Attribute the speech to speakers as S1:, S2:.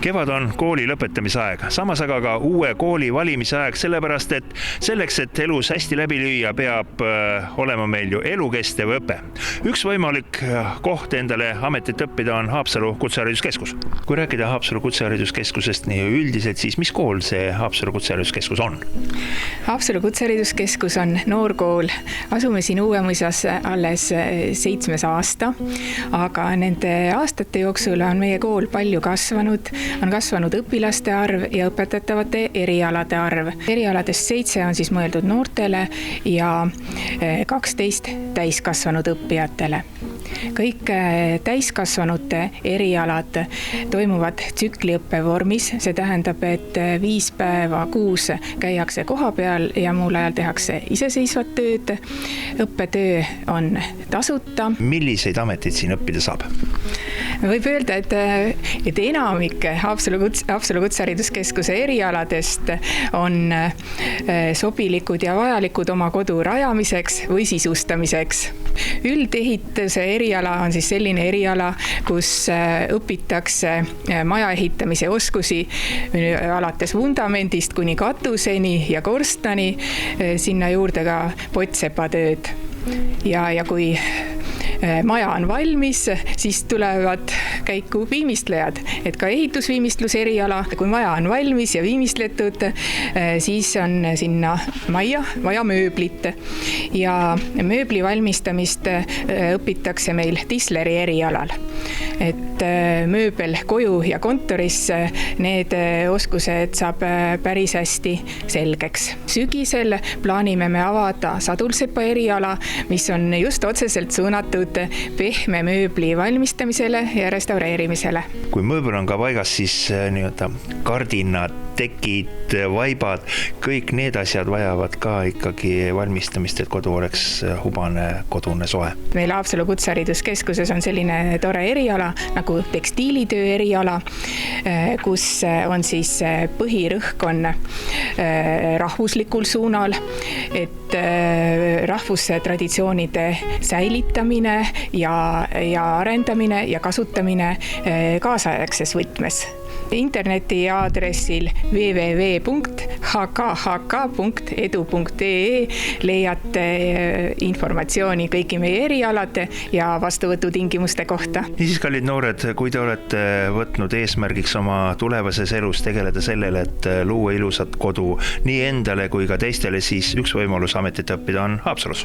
S1: Kevad on kooli lõpetamise aeg, samas aga ka uue kooli valimise aeg, sellepärast et selleks, et elus hästi läbi lüüa, peab olema meil ju elukestev õpe. Üks võimalik koht endale ametit õppida on Haapsalu Kutsehariduskeskus. Kui rääkida Haapsalu Kutsehariduskeskusest nii üldiselt, siis mis kool see Haapsalu Kutsehariduskeskus on?
S2: Haapsalu Kutsehariduskeskus on noorkool. Asume siin Uuemõisas alles 7. aasta, aga nende aastate jooksul on meie kool palju kasvanud. On kasvanud õpilaste arv ja õpetatavate erialade arv. Erialadest 7 on siis mõeldud noortele ja 12 täiskasvanud õppijatele. Kõik täiskasvanute erialad toimuvad tsükliõppe vormis, see tähendab, et 5 päeva kuus käiakse koha peal ja muul ajal tehakse iseseisvat tööd. Õppetöö on tasuta.
S1: Milliseid ameteid siin õppida saab?
S2: Võib öelda, et enamik Haapsalu Kutsehariduskeskuse erialadest on sobilikud ja vajalikud oma kodu rajamiseks või sisustamiseks. Üldehituse eriala on siis selline eriala, kus õpitakse maja ehitamise oskusi alates vundamendist kuni katuseni ja korstani, sinna juurde ka pottsepatööd. Ja kui maja on valmis, siis tulevad käiku viimistlejad, et ka ehitusviimistluse eriala. Kui maja on valmis ja viimistletud, siis on sinna majja vaja mööblit ja mööbli valmistamist õpitakse meil tisleri erialal. Et mööbel koju ja kontorisse, need oskused saab päris hästi selgeks. Sügisel plaanime me avada sadulsepa eriala, mis on just otseselt suunatud pehme mööbli valmistamisele ja restaureerimisele.
S1: Kui mööbel on ka paigas, siis kardinad, tekid, vaibad, kõik need asjad vajavad ka ikkagi valmistamist, et kodu oleks hubane, kodune soe. Meil
S2: Haapsalu Kutsehariduskeskuses on selline tore eriala nagu tekstiilitöö eriala, kus on siis põhirõhk on rahvuslikul suunal, et rahvustraditsioonide säilitamine ja arendamine ja kasutamine kaasaegses võtmes. Interneti aadressil www.hkhk.edu.ee leiate informatsiooni kõigi meie erialade ja vastuvõtutingimuste kohta.
S1: Niisiis, kallid noored, kui te olete võtnud eesmärgiks oma tulevases elus tegeleda sellele, et luua ilusat kodu nii endale kui ka teistele, siis üks võimalus ametit õppida on Haapsalus.